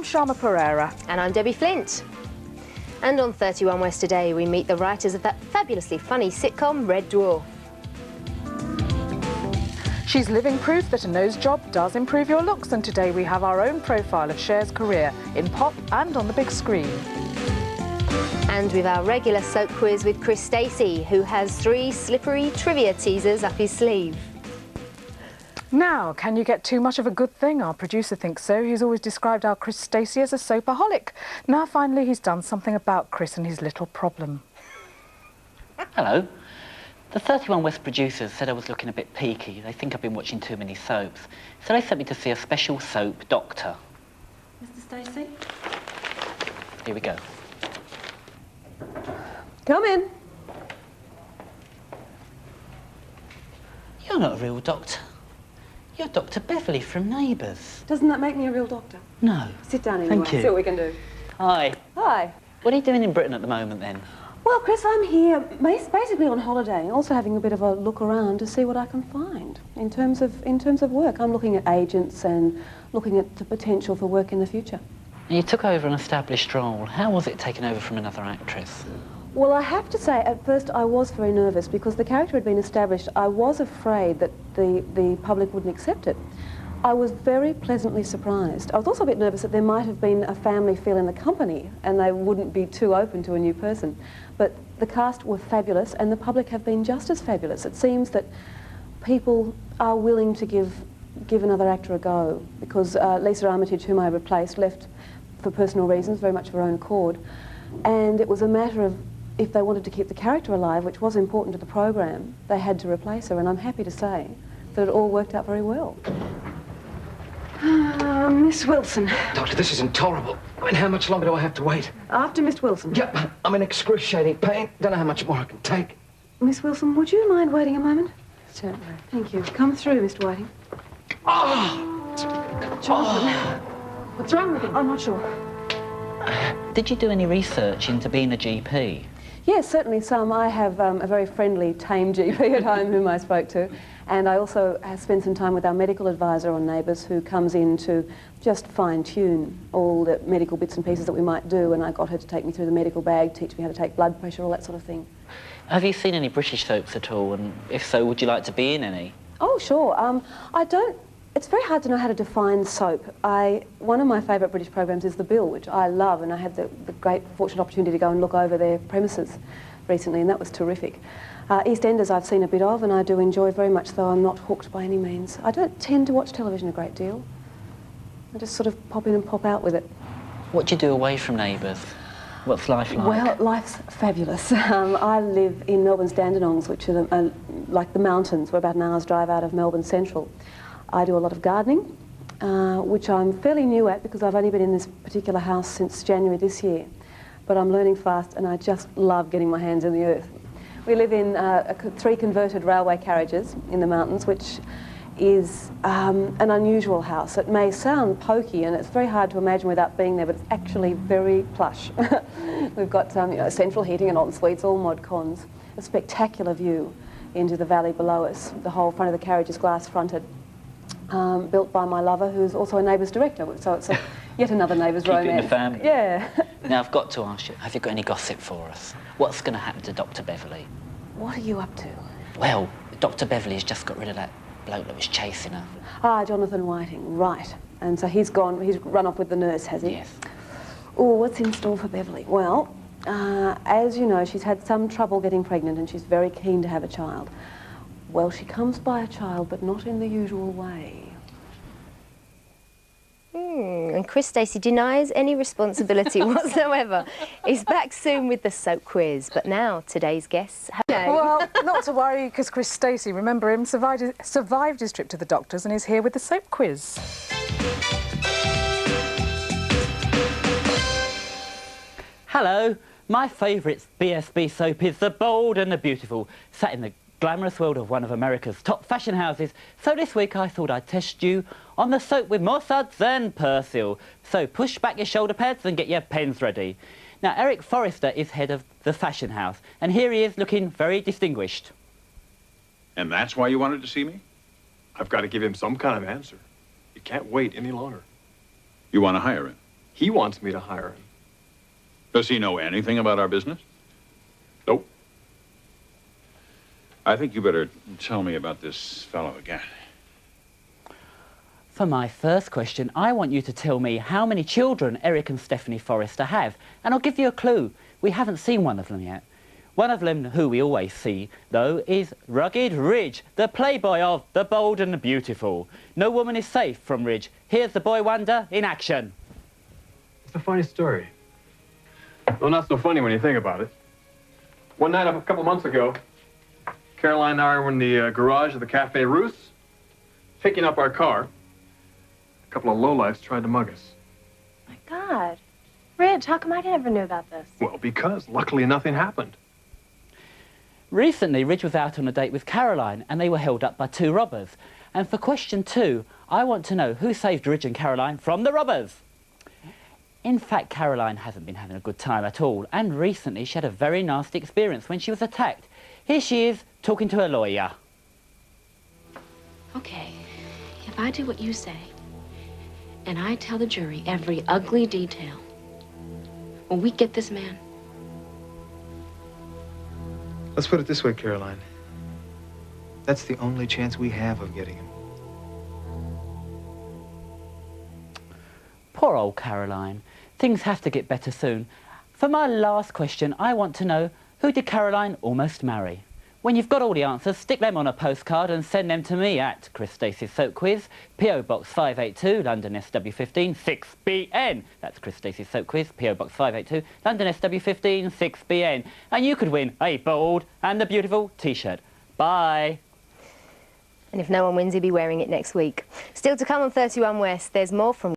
Sharma Pereira. And I'm Debbie Flint. And on 31 West today, we meet the writers of that fabulously funny sitcom, Red Dwarf. She's living proof that a nose job does improve your looks, and today we have our own profile of Cher's career in pop and on the big screen. And with our regular soap quiz with Chris Stacey, who has 3 slippery trivia teasers up his sleeve. Now, can you get too much of a good thing? Our producer thinks so. He's always described our Chris Stacey as a soapaholic. Now, finally, he's done something about Chris and his little problem. Hello. The 31 West producers said I was looking a bit peaky. They think I've been watching too many soaps. So they sent me to see a special soap doctor. Mr. Stacey? Here we go. Come in. You're not a real doctor. You're Dr Beverley from Neighbours. Doesn't that make me a real doctor? No. Sit down anyway. Thank you. See what we can do. Hi. Hi. What are you doing in Britain at the moment, then? Well, Chris, I'm here basically on holiday, also having a bit of a look around to see what I can find in terms of work. I'm looking at agents and looking at the potential for work in the future. And you took over an established role. How was it taking over from another actress? Well, I have to say, at first I was very nervous because the character had been established. I was afraid that the public wouldn't accept it. I was very pleasantly surprised. I was also a bit nervous that there might have been a family feel in the company and they wouldn't be too open to a new person. But the cast were fabulous and the public have been just as fabulous. It seems that people are willing to give another actor a go because Lisa Armitage, whom I replaced, left for personal reasons, very much of her own accord. And it was a matter of if they wanted to keep the character alive, which was important to the program, they had to replace her, and I'm happy to say that it all worked out very well. Miss Wilson. Doctor, this is intolerable. I mean, how much longer do I have to wait? After Miss Wilson. Yep, I'm in excruciating pain. Don't know how much more I can take. Miss Wilson, would you mind waiting a moment? Certainly. Thank you. Come through, Mr. Whiting. Jonathan. What's wrong with him? I'm not sure. Did you do any research into being a GP? Yes, certainly some. I have a very friendly, tame GP at home whom I spoke to. And I also have spent some time with our medical advisor on Neighbours, who comes in to just fine-tune all the medical bits and pieces that we might do. And I got her to take me through the medical bag, teach me how to take blood pressure, all that sort of thing. Have you seen any British soaps at all? And if so, would you like to be in any? Oh, sure. It's very hard to know how to define soap. One of my favourite British programs is The Bill, which I love, and I had the great fortunate opportunity to go and look over their premises recently, and that was terrific. EastEnders I've seen a bit of, and I do enjoy very much, though I'm not hooked by any means. I don't tend to watch television a great deal. I just sort of pop in and pop out with it. What do you do away from Neighbours? What's life like? Well, life's fabulous. I live in Melbourne's Dandenongs, which are like the mountains. We're about an hour's drive out of Melbourne Central. I do a lot of gardening, which I'm fairly new at because I've only been in this particular house since January this year. But I'm learning fast and I just love getting my hands in the earth. We live in 3 converted railway carriages in the mountains, which is an unusual house. It may sound pokey and it's very hard to imagine without being there, but it's actually very plush. We've got central heating and en-suites, all mod cons. A spectacular view into the valley below us. The whole front of the carriage is glass fronted. Built by my lover, who's also a Neighbours director, so it's yet another Neighbours romance. Keep it in the family. Yeah. Now, I've got to ask you, have you got any gossip for us? What's going to happen to Dr Beverley? What are you up to? Well, Dr Beverley has just got rid of that bloke that was chasing her. Ah, Jonathan Whiting, right. And so he's run off with the nurse, has he? Yes. Oh, what's in store for Beverley? Well, as you know, she's had some trouble getting pregnant and she's very keen to have a child. Well, she comes by a child, but not in the usual way. And Chris Stacey denies any responsibility whatsoever. He's back soon with the soap quiz, but now today's guests. Well, not to worry, because Chris Stacey, remember him, survived his trip to the doctors and is here with the soap quiz. Hello, my favourite BSB soap is The Bold and the Beautiful, set in the glamorous world of one of America's top fashion houses. So this week I thought I'd test you on the soap with more suds than Persil. So push back your shoulder pads and get your pens ready. Now, Eric Forrester is head of the fashion house, and here he is looking very distinguished. And that's why you wanted to see me? I've got to give him some kind of answer. You can't wait any longer. You want to hire him? He wants me to hire him. Does he know anything about our business? Nope. I think you better tell me about this fellow again. For my first question, I want you to tell me how many children Eric and Stephanie Forrester have. And I'll give you a clue. We haven't seen one of them yet. One of them who we always see, though, is Rugged Ridge, the playboy of The Bold and the Beautiful. No woman is safe from Ridge. Here's the boy wonder in action. It's a funny story. Well, not so funny when you think about it. One night a couple months ago, Caroline and I were in the garage of the Cafe Ruth, picking up our car. A couple of lowlifes tried to mug us. My God. Ridge, how come I never knew about this? Well, because luckily nothing happened. Recently, Ridge was out on a date with Caroline and they were held up by two robbers. And for question 2, I want to know who saved Ridge and Caroline from the robbers. In fact, Caroline hasn't been having a good time at all, and recently she had a very nasty experience when she was attacked. Here she is, talking to her lawyer. Okay, if I do what you say, and I tell the jury every ugly detail, will we get this man? Let's put it this way, Caroline. That's the only chance we have of getting him. Poor old Caroline. Things have to get better soon. For my last question, I want to know, who did Caroline almost marry? When you've got all the answers, stick them on a postcard and send them to me at Chris Stacey's Soap Quiz, P.O. Box 582, London SW15 6BN. That's Chris Stacey's Soap Quiz, P.O. Box 582, London SW15 6BN. And you could win a Bold and the Beautiful T-shirt. Bye. And if no one wins, he'll be wearing it next week. Still to come on 31 West, there's more from